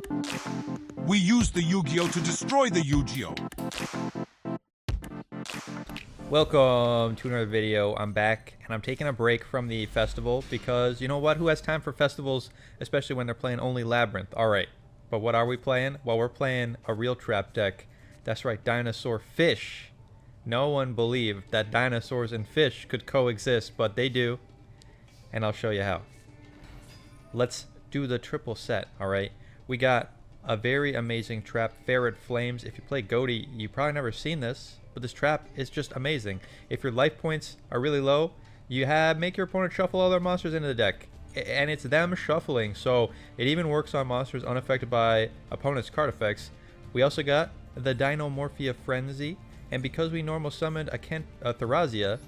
We use the Yugioh to destroy the Yugioh. Welcome to another video. I'm back and I'm taking a break from the festival because you know what? Who has time for festivals, especially when they're playing only Labyrinth? Alright, but what are we playing? Well, we're playing a real trap deck. That's right, dinosaur fish. No one believed that dinosaurs and fish could coexist, but they do. And I'll show you how. Let's do the triple set, alright? We got a very amazing trap, Ferret Flames. If you play Ghotis, you've probably never seen this, but this trap is just amazing. If your life points are really low, you make your opponent shuffle all their monsters into the deck. And it's them shuffling, so it even works on monsters unaffected by opponent's card effects. We also got the Dinomorphia Frenzy, and because we normal summoned a Tharazia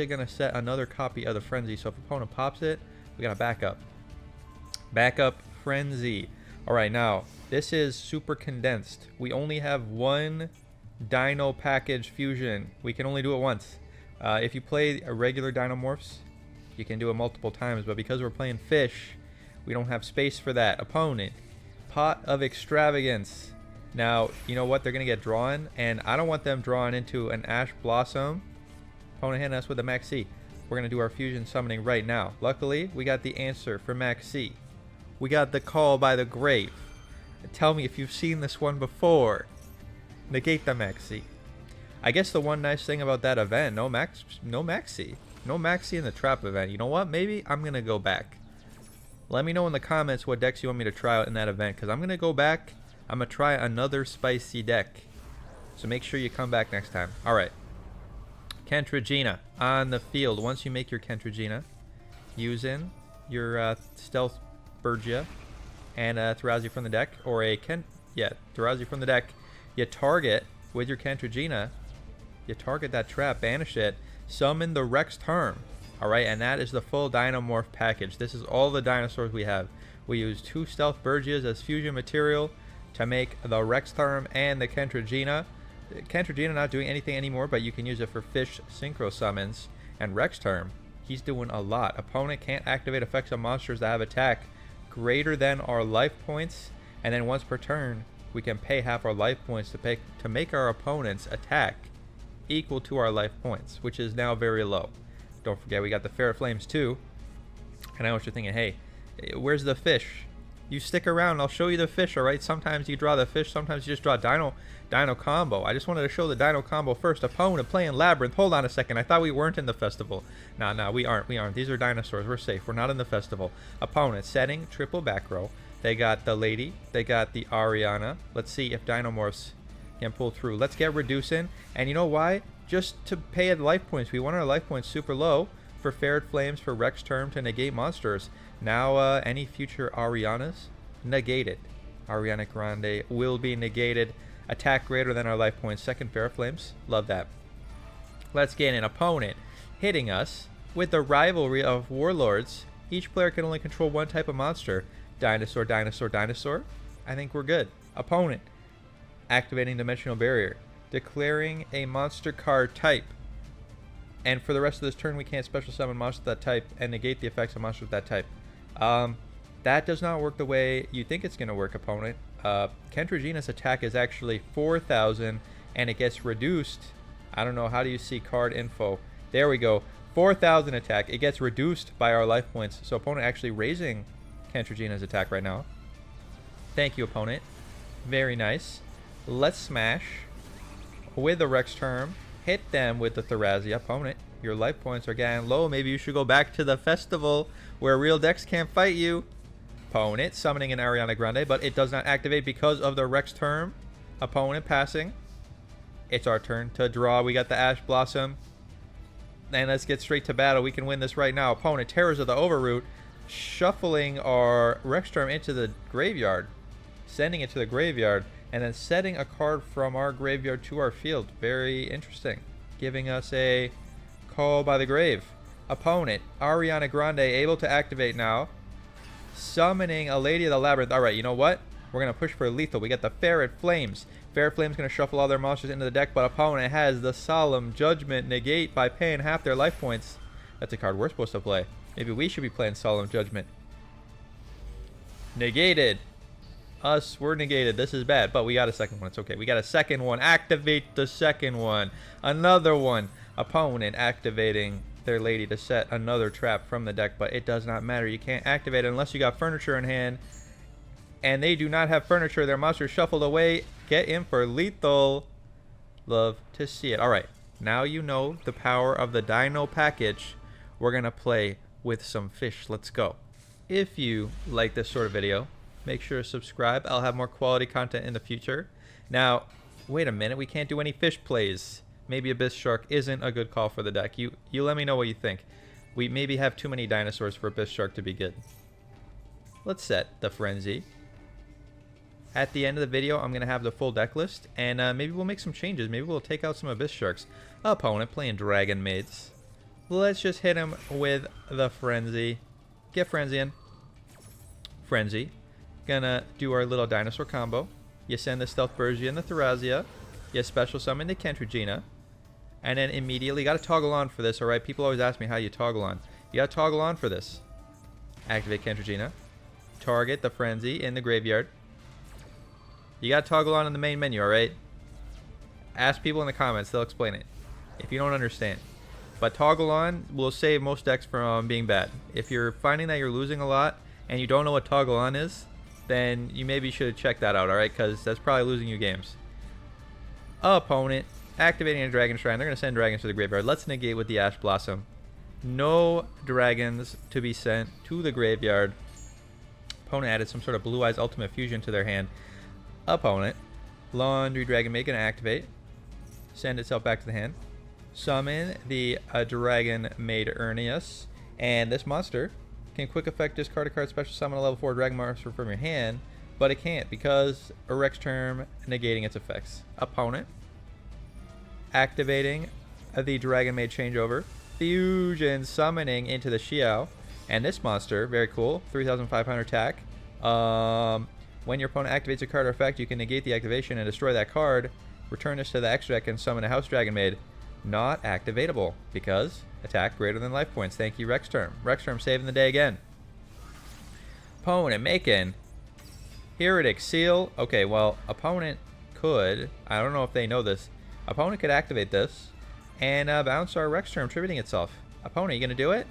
gonna set another copy of the Frenzy, so if opponent pops it, we got a backup. Backup Frenzy. Alright, now, this is super condensed. We only have one Dino Package Fusion. We can only do it once. If you play a regular Dinomorphs, you can do it multiple times, but because we're playing fish, we don't have space for that. Opponent, Pot of Extravagance. Now, you know what? They're going to get drawn, and I don't want them drawn into an Ash Blossom. Opponent hitting us with a Max C. We're going to do our fusion summoning right now. Luckily, we got the answer for Max C. We got the Call by the Grave. Tell me if you've seen this one before. Negate the Max C. I guess the one nice thing about that event, no Maxi. No Maxi in the trap event. You know what? Maybe I'm going to go back. Let me know in the comments what decks you want me to try out in that event, because I'm going to go back. I'm going to try another spicy deck. So make sure you come back next time. Alright. Kentragina on the field. Once you make your Kentragina, using your Stealth Bergia and a Tharazia from the deck, or a Tharazia from the deck, you target with your Kentragina, you target that trap, banish it, summon the Rex Term. Alright, and that is the full Dinomorph package. This is all the dinosaurs we have. We use 2 Stealth Bergias as fusion material to make the Rex Term and the Kentragina. Kentragina not doing anything anymore, but you can use it for fish synchro summons. And Rex Term, he's doing a lot. Opponent can't activate effects on monsters that have attack greater than our life points, and then once per turn, we can pay half our life points to make our opponent's attack equal to our life points, which is now very low. Don't forget, we got the Ferret Flames too. And I know what you're thinking, hey, where's the fish? You stick around, I'll show you the fish, alright? Sometimes you draw the fish, sometimes you just draw Dino combo. I just wanted to show the Dino combo first. Opponent playing Labyrinth. Hold on a second, I thought we weren't in the festival. Nah, we aren't. These are dinosaurs, we're safe, we're not in the festival. Opponent setting triple back row. They got the lady, they got the Ariana. Let's see if Dinomorphs can pull through. Let's get reducing, and you know why? Just to pay life points. We want our life points super low for Ferret Flames, for Rex Term to negate monsters. Now any future Arianas, negated. Ariana Grande will be negated. Attack greater than our life points. Second Ferret Flames, love that. Let's get an opponent hitting us with the rivalry of Warlords. Each player can only control one type of monster. Dinosaur, dinosaur, dinosaur. I think we're good. Opponent activating Dimensional Barrier, declaring a monster card type. And for the rest of this turn, we can't special summon monsters of that type and negate the effects of monsters of that type. That does not work the way you think it's going to work, opponent. Kentragina's attack is actually 4,000, and it gets reduced. I don't know, how do you see card info? There we go. 4,000 attack. It gets reduced by our life points. So opponent actually raising Kentragina's attack right now. Thank you, opponent. Very nice. Let's smash with the Rex Term. Hit them with the Tharazia. Opponent, your life points are getting low. Maybe you should go back to the festival where real decks can't fight you. Opponent summoning an Ariana Grande, but it does not activate because of the Rex Term. Opponent passing. It's our turn to draw. We got the Ash Blossom. And let's get straight to battle. We can win this right now. Opponent, Terrors of the Overroot, shuffling our Rex Term into the graveyard, sending it to the graveyard, and then setting a card from our graveyard to our field. Very interesting. Giving us a Call by the Grave. Opponent, Ariana Grande, able to activate now. Summoning a Lady of the Labyrinth. Alright, you know what? We're going to push for lethal. We got the Ferret Flames. Ferret Flames going to shuffle all their monsters into the deck, but opponent has the Solemn Judgment negate by paying half their life points. That's a card we're supposed to play. Maybe we should be playing Solemn Judgment. Negated. Us, we're negated. This is bad, but we got a second one. It's okay. We got a second one. Activate the second one. Another one. Opponent activating their lady to set another trap from the deck, but it does not matter. You can't activate it unless you got furniture in hand, and they do not have furniture. Their monster shuffled away. Get in for lethal. Love to see it. All right, now you know the power of the Dino package. We're gonna play with some fish. Let's go. If you like this sort of video, make sure to subscribe. I'll have more quality content in the future. Now, wait a minute. We can't do any fish plays. Maybe Abyss Shark isn't a good call for the deck. You let me know what you think. We maybe have too many dinosaurs for Abyss Shark to be good. Let's set the Frenzy. At the end of the video, I'm going to have the full deck list, and maybe we'll make some changes. Maybe we'll take out some Abyss Sharks. Opponent playing Dragon Maids. Let's just hit him with the Frenzy. Get Frenzy in. Frenzy. Gonna do our little dinosaur combo. You send the Stealth Bergia and the Therazia. You special summon the Kentrigina. And then immediately, got to toggle on for this, alright? People always ask me how you toggle on. You got to toggle on for this. Activate Kentrigina. Target the Frenzy in the graveyard. You got to toggle on in the main menu, alright? Ask people in the comments, they'll explain it. If you don't understand. But toggle on will save most decks from being bad. If you're finding that you're losing a lot and you don't know what toggle on is, then you maybe should check that out, alright? Because that's probably losing you games. Opponent activating a Dragon Shrine. They're going to send dragons to the graveyard. Let's negate with the Ash Blossom. No dragons to be sent to the graveyard. Opponent added some sort of Blue Eyes Ultimate Fusion to their hand. Opponent. Laundry Dragon Maid going to activate. Send itself back to the hand. Summon the Dragon Maid Ernius. And this monster can quick effect discard a card, special summon a level 4 Dragon monster from your hand. But it can't because a Rex term negating its effects. Opponent. Activating the Dragon Maid changeover. Fusion summoning into the Xiao. And this monster, very cool, 3,500 attack. When your opponent activates a card or effect, you can negate the activation and destroy that card. Return this to the X deck and summon a House Dragon Maid. Not activatable because attack greater than life points. Thank you, Rex Term. Rex Term saving the day again. Opponent making Heretic Seal. Okay, well, opponent could, I don't know if they know this, opponent could activate this and bounce our Rex Term, tributing itself. Opponent, you going to do it?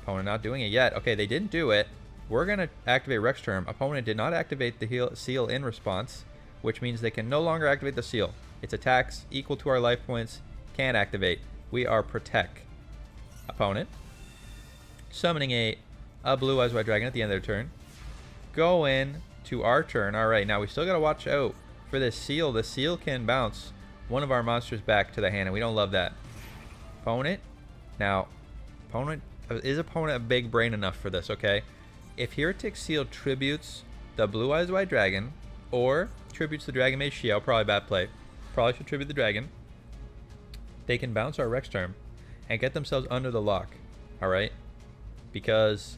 Opponent not doing it yet. Okay, they didn't do it. We're going to activate Rex Term. Opponent did not activate the seal in response, which means they can no longer activate the seal. Its attacks equal to our life points. Can't activate. We are Protect. Opponent. Summoning a Blue Eyes White Dragon at the end of their turn. Go in to our turn. Alright, now we still got to watch out for this seal. The seal can bounce one of our monsters back to the hand, and we don't love that. Opponent. Now, is opponent big brain enough for this, okay? If Heretic Seal tributes the Blue Eyes White Dragon or tributes the Dragon Maid Xiao, probably bad play. Probably should tribute the dragon. They can bounce our Rex term and get themselves under the lock. Alright? Because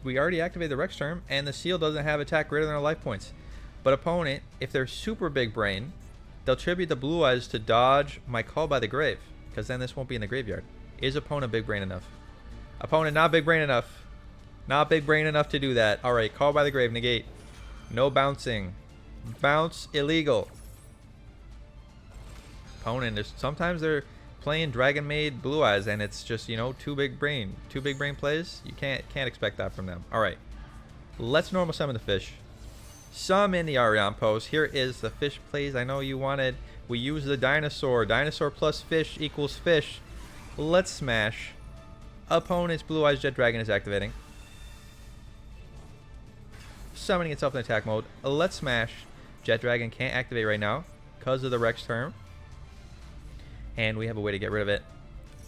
we already activated the Rex term and the seal doesn't have attack greater than our life points. But opponent, if they're super big brain, they'll tribute the Blue Eyes to dodge my Call by the Grave. Because then this won't be in the graveyard. Is opponent big brain enough? Opponent not big brain enough. Not big brain enough to do that. Alright, Call by the Grave, negate. No bouncing. Bounce illegal. Opponent, sometimes they're playing Dragon Maid Blue Eyes and it's just, you know, too big brain plays. You can't expect that from them. Alright, let's normal summon the fish. Summon the Arion pose. Here is the fish plays I know you wanted. We use the dinosaur plus fish equals fish. Let's smash. Opponent's Blue Eyes Jet Dragon is activating, summoning itself in attack mode. Let's smash. Jet Dragon can't activate right now because of the Rex term. And we have a way to get rid of it.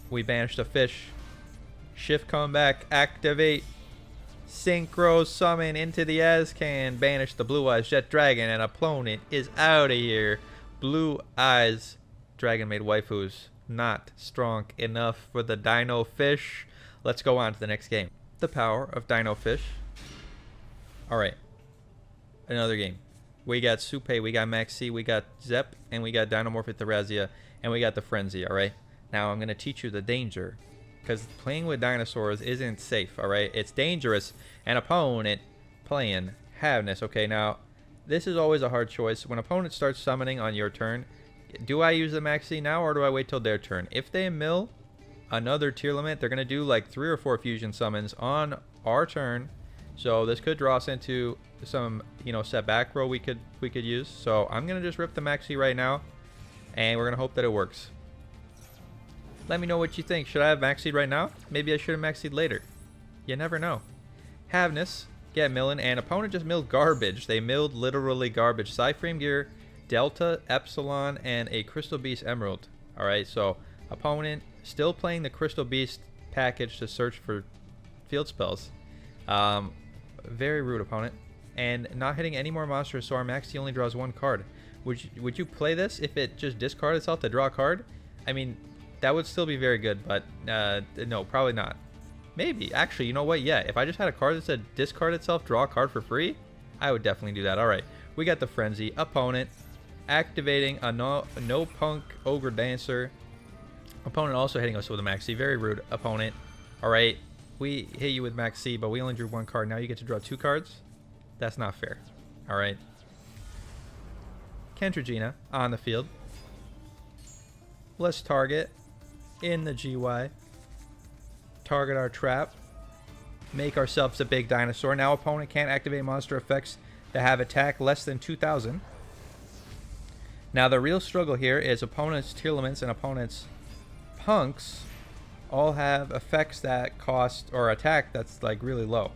We banish the fish. Shift comeback. Activate. Synchro summon into the Azcan. Banish the Blue Eyes Jet Dragon. And opponent is out of here. Blue Eyes Dragon Maid waifus. Not strong enough for the Dino Fish. Let's go on to the next game. The power of Dino Fish. Alright. Another game. We got Supe, we got Maxi, we got Zep, and we got Dinomorphia Therazia, and we got the Frenzy, alright? Now I'm going to teach you the danger, because playing with dinosaurs isn't safe, alright? It's dangerous. An opponent playing Haveness. Okay, now this is always a hard choice. When opponent starts summoning on your turn, do I use the maxi now or do I wait till their turn? If they mill another tier limit, they're gonna do like 3 or 4 fusion summons on our turn. So this could draw us into some, you know, set back row we could use. So I'm gonna just rip the maxi right now, and we're gonna hope that it works. Let me know what you think. Should I have maxied right now? Maybe I should have maxied later. You never know. Haveness, get milling, and opponent just milled garbage. They milled literally garbage. Psyframe Gear, Delta, Epsilon, and a Crystal Beast Emerald. Alright, so opponent still playing the Crystal Beast package to search for field spells. Very rude opponent. And not hitting any more monsters, so our maxi only draws 1 card. Would you play this if it just discarded itself to draw a card? I mean, that would still be very good, but no, probably not. Maybe. Actually, you know what? Yeah, if I just had a card that said discard itself, draw a card for free, I would definitely do that. Alright, we got the Frenzy. Opponent activating a no punk Ogre Dancer. Opponent also hitting us with a maxi. Very rude, opponent. Alright, we hit you with maxi, but we only drew 1 card. Now you get to draw 2 cards? That's not fair. Alright. Kentragina on the field. Let's target in the GY. Target our trap. Make ourselves a big dinosaur. Now opponent can't activate monster effects that have attack less than 2,000. Now the real struggle here is opponent's tier limits and opponent's punks all have effects that cost or attack that's like really low.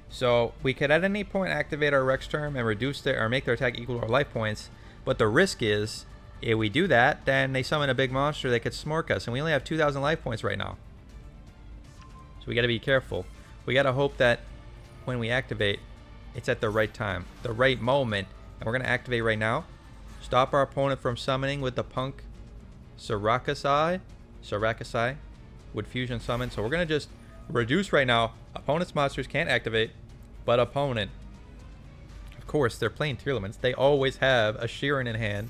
So we could at any point activate our Rex term and reduce their or make their attack equal to our life points. But the risk is if we do that, then they summon a big monster that could smork us, and we only have 2,000 life points right now. So we got to be careful. We got to hope that when we activate, it's at the right time, the right moment. And we're going to activate right now. Stop our opponent from summoning with the punk Sarakasai with fusion summon. So we're going to just reduce right now. Opponent's monsters can't activate, but opponent, of course, they're playing tier limits. They always have a Sheeran in hand.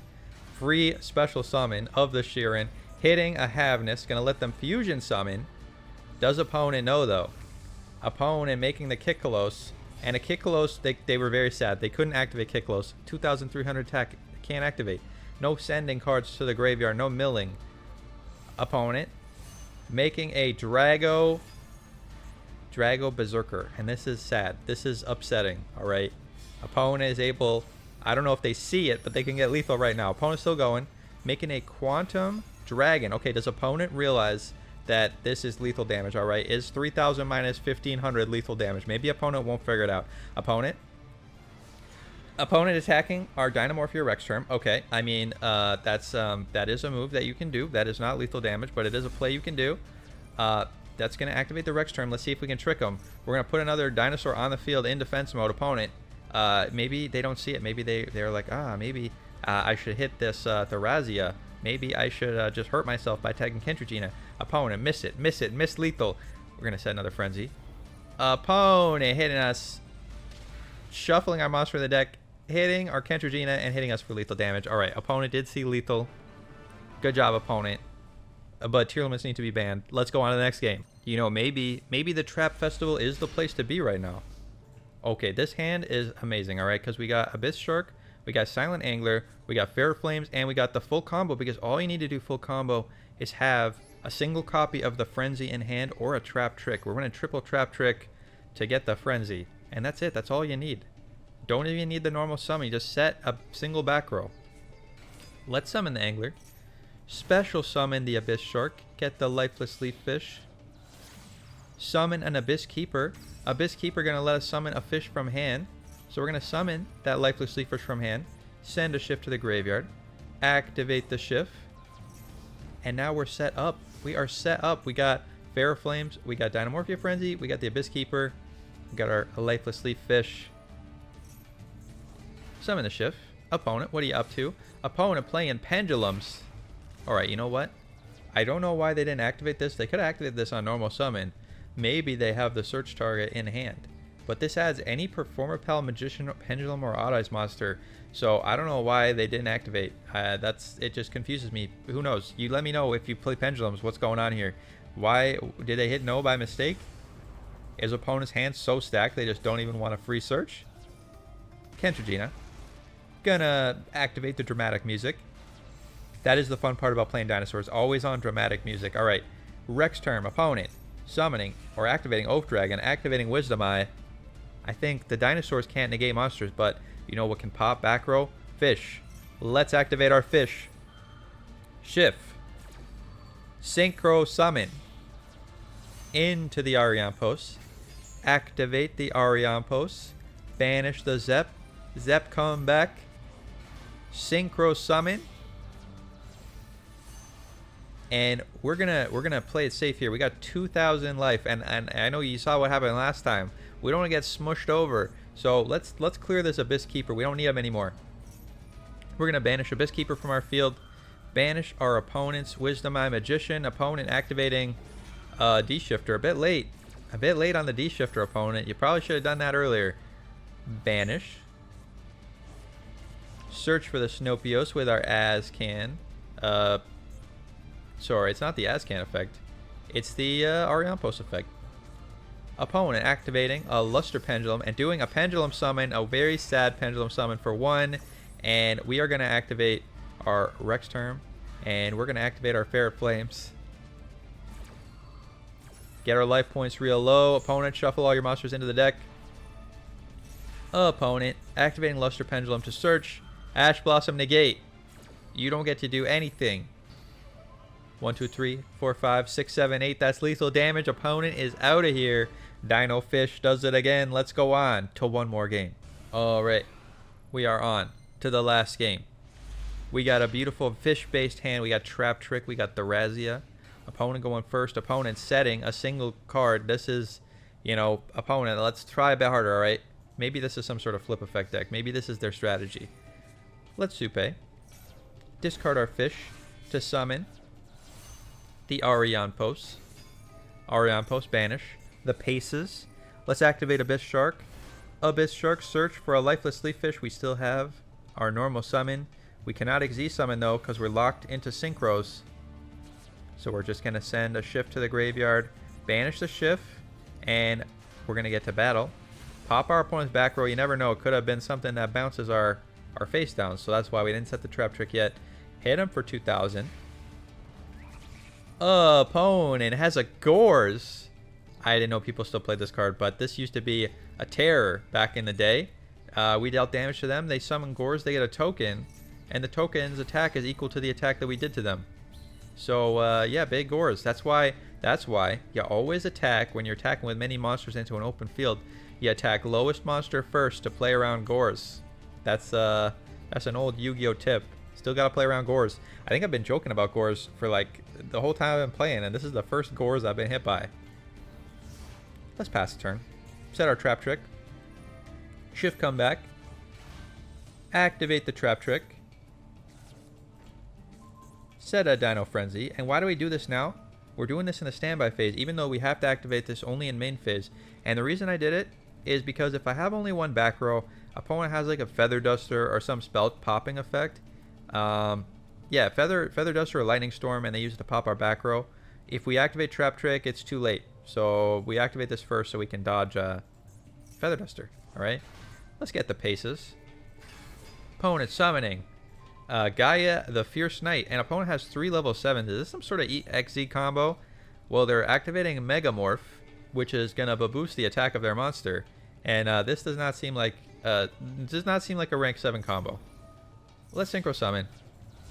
Free special summon of the Sheeran. Hitting a Haveness. Going to let them fusion summon. Does opponent know, though? Opponent making the Kikkalos. And a Kikkalos, they were very sad. They couldn't activate Kikkalos. 2,300 attack. Can't activate. No sending cards to the graveyard. No milling. Opponent making a Drago Berserker. And this is sad. This is upsetting. Alright. Opponent is able... I don't know if they see it, but they can get lethal right now. Opponent's still going. Making a Quantum Dragon. Okay, does opponent realize that this is lethal damage? Alright, is 3,000 minus 1,500 lethal damage? Maybe opponent won't figure it out. Opponent attacking our Dinomorphia Rex term. Okay, I mean, that is a move that you can do. That is not lethal damage, but it is a play you can do. That's going to activate the Rex term. Let's see if we can trick them. We're going to put another dinosaur on the field in defense mode. Opponent. Maybe they don't see it. Maybe they're like, maybe I should hit this Therazia. Maybe I should just hurt myself by tagging Kentragina. Opponent, miss lethal. We're going to set another Frenzy. Opponent hitting us. Shuffling our monster in the deck. Hitting our Kentragina and hitting us for lethal damage. Alright, opponent did see lethal. Good job, opponent. But tier limits need to be banned. Let's go on to the next game. You know, maybe the Trap Festival is the place to be right now. Okay, this hand is amazing, alright? Because we got Abyss Shark, we got Silent Angler, we got Fair Flames, and we got the full combo. Because all you need to do full combo is have a single copy of the Frenzy in hand or a Trap Trick. We're going to triple Trap Trick to get the Frenzy. And that's it. That's all you need. Don't even need the normal summon. You just set a single back row. Let's summon the Angler. Special summon the Abyss Shark. Get the Lifeless Leaf Fish. Summon an Abyss Keeper. Abyss Keeper going to let us summon a fish from hand. So we're going to summon that Lifeless Leaf Fish from hand. Send a shift to the graveyard. Activate the shift. And now we're set up. We are set up. We got Fair Flames. We got Dinomorphia Frenzy. We got the Abyss Keeper. We got our Lifeless Leaf Fish. Summon the shift. Opponent, what are you up to? Opponent playing Pendulums. Alright, you know what? I don't know why they didn't activate this. They could have activated this on normal summon. Maybe they have the search target in hand. But this adds any Performer Pal, Magician, Pendulum, or Odd Eyes monster. So I don't know why they didn't activate. It just confuses me. Who knows? You let me know if you play Pendulums. What's going on here? Why did they hit no by mistake? Is opponent's hand so stacked they just don't even want a free search? Kentragina. Gonna activate the dramatic music. That is the fun part about playing dinosaurs. Always on dramatic music. Alright. Rex turn. Opponent. Summoning or activating Oath Dragon. Activating Wisdom Eye. I think the dinosaurs can't negate monsters, but you know what can pop? Back row? Fish. Let's activate our fish. Shift. Synchro Summon. Into the Arion Post. Activate the Arion Post. Banish the Zep. Zep come back. Synchro Summon. And we're gonna play it safe here. We got 2,000 life, and I know you saw what happened last time. We don't want to get smushed over. So let's clear this Abyss Keeper. We don't need him anymore. We're gonna banish Abyss Keeper from our field. Banish our opponent's Wisdom Eye Magician. Opponent activating D-Shifter. A bit late on the D-Shifter, opponent. You probably should have done that earlier. Banish. Search for the Snopios with our Azcan. Sorry, it's not the Azcan effect. It's the Arion Post effect. Opponent activating a Luster Pendulum and doing a Pendulum Summon, a very sad Pendulum Summon for 1. And we are going to activate our Rex Term. And we're going to activate our Ferret Flames. Get our life points real low. Opponent, shuffle all your monsters into the deck. Opponent, activating Luster Pendulum to search. Ash Blossom negate. You don't get to do anything. 1, 2, 3, 4, 5, 6, 7, 8. That's lethal damage. Opponent is out of here. Dino Fish does it again. Let's go on to one more game. Alright. We are on to the last game. We got a beautiful fish-based hand. We got Trap Trick. We got Therazia. Opponent going first. Opponent setting a single card. This is, you know, opponent. Let's try a bit harder, alright? Maybe this is some sort of flip effect deck. Maybe this is their strategy. Let's Supe. Discard our fish to summon the Arion Post. Arion Post, banish. The Paces. Let's activate Abyss Shark. Abyss Shark, search for a lifeless leaf fish. We still have our normal summon. We cannot XZ summon though because we're locked into synchros. So we're just going to send a shift to the graveyard. Banish the shift. And we're going to get to battle. Pop our opponent's back row. You never know. It could have been something that bounces our face down. So that's why we didn't set the Trap Trick yet. Hit him for 2,000. Opponent has a Gores. I didn't know people still played this card, but this used to be a terror back in the day. We dealt damage to them. They summon Gores. They get a token, and the token's attack is equal to the attack that we did to them. So yeah, big Gores. That's why you always attack when you're attacking with many monsters into an open field. You attack lowest monster first to play around Gores. That's an old Yu-Gi-Oh tip. Still gotta play around Gores. I think I've been joking about Gores for like the whole time I've been playing, and this is the first Gores I've been hit by. Let's pass the turn. Set our Trap Trick. Shift comeback. Activate the Trap Trick. Set a Dino Frenzy. And why do we do this now? We're doing this in the standby phase, even though we have to activate this only in main phase. And the reason I did it is because if I have only one back row, opponent has like a Feather Duster or some spell popping effect. Yeah, Feather Duster or Lightning Storm, and they use it to pop our back row. If we activate Trap Trick, it's too late. So we activate this first so we can dodge Feather Duster. Alright, let's get the Paces. Opponent summoning Gaia the Fierce Knight, and opponent has 3 level 7s. Is this some sort of XZ combo? Well, they're activating Megamorph, which is gonna boost the attack of their monster, and this does not seem like a rank 7 combo. Let's Synchro Summon.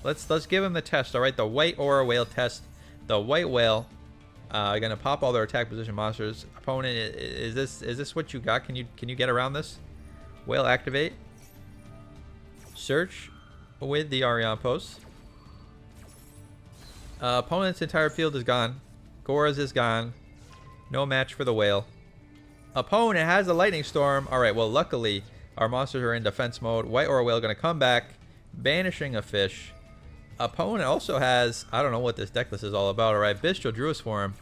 Let's give him the test. All right, the White Aura Whale test. The White Whale gonna pop all their attack position monsters. Opponent, is this what you got? Can you get around this? Whale activate. Search with the Arion Post. Opponent's entire field is gone. Gora's is gone. No match for the Whale. Opponent has a Lightning Storm. All right, well, luckily our monsters are in defense mode. White Aura Whale gonna come back, banishing a fish. Opponent also has, I don't know what this deck list is all about. All right, Bestial Druid Swarm.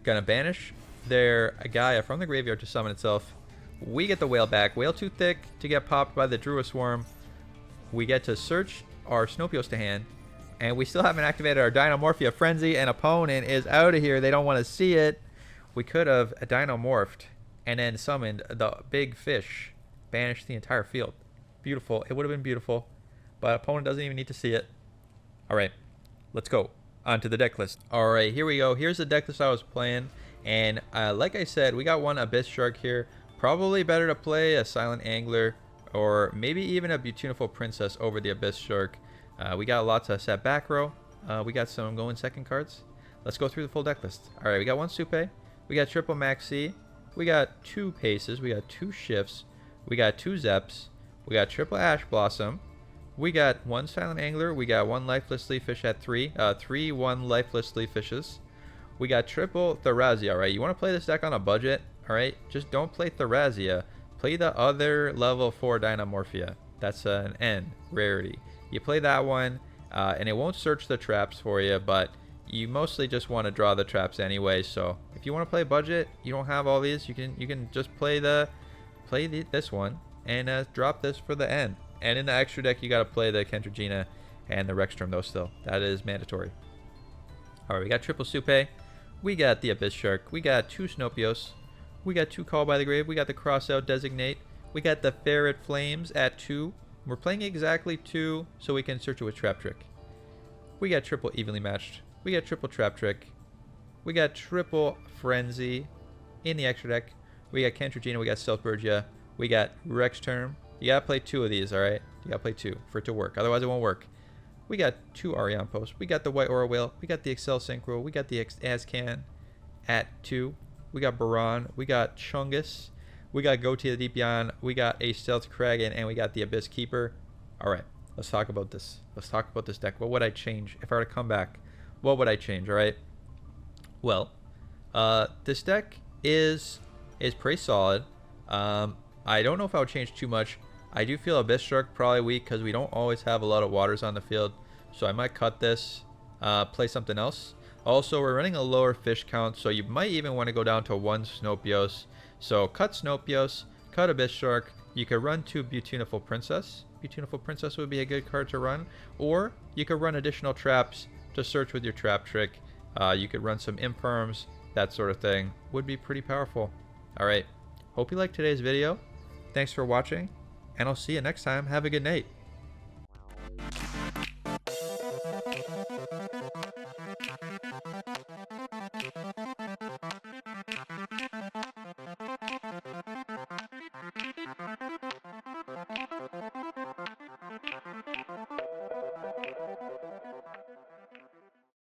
Gonna banish their Gaia from the graveyard to summon itself. We get the Whale back. Whale too thick to get popped by the Druid Swarm. We get to search our Snopios to hand. And we still haven't activated our Dinomorphia Frenzy, and opponent is out of here. They don't want to see it. We could have Dinomorphed and then summoned the big fish. Banished the entire field. Beautiful. It would have been beautiful, but opponent doesn't even need to see it. All right, let's go on to the deck list. All right, here we go. Here's the deck list I was playing, and like I said, we got one Abyss Shark here. Probably better to play a Silent Angler or maybe even a Beautiful Princess over the Abyss Shark. We got lots of set back row. We got some going second cards. Let's go through the full deck list. All right, we got one Supe. We got triple Maxi. We got two Paces. We got two Shifts. We got two Zeps. We got triple Ash Blossom. We got one Silent Angler. We got one Lifeless Leaffish at 1 Lifeless Leaffishes. We got triple Tharazia. All right, you want to play this deck on a budget. All right, just don't play Tharazia. Play the other level 4 Dinomorphia. That's an N rarity. You play that one, and it won't search the traps for you, but you mostly just want to draw the traps anyway. So if you want to play budget, you don't have all these. You can just play this one and drop this for the N. And in the extra deck, you got to play the Kentragina and the Rexstrom, though. Still, that is mandatory. All right, we got triple Supe. We got the Abyss Shark. We got two Snopios. We got two Call by the Grave. We got the Crossout Designate. We got the Ferret Flames at 2. We're playing exactly 2, so we can search it with Trap Trick. We got triple Evenly Matched. We got triple Trap Trick. We got triple Frenzy in the extra deck. We got Kentragina. We got Stealthburgia. We got Rexterm. You gotta play 2 of these, alright? You gotta play 2 for it to work. Otherwise, it won't work. We got 2 Arion Posts. We got the White Aura Whale. We got the Excel Synchro. We got the Azcan at 2. We got Baron. We got Chungus. We got Ghotis the Deep Beyond. We got a Stealth Kraken. And we got the Abyss Keeper. Alright, let's talk about this. Let's talk about this deck. What would I change? If I were to come back, what would I change, alright? Well, this deck is pretty solid. I don't know if I would change too much. I do feel Abyss Shark probably weak because we don't always have a lot of waters on the field. So I might cut this, play something else. Also, we're running a lower fish count, so you might even want to go down to 1 Snopios. So cut Snopios, cut Abyss Shark. You could run 2 Beautiful Princess. Beautiful Princess would be a good card to run. Or you could run additional traps to search with your Trap Trick. You could run some Imperms, that sort of thing. Would be pretty powerful. Alright, hope you liked today's video. Thanks for watching, and I'll see you next time. Have a good night.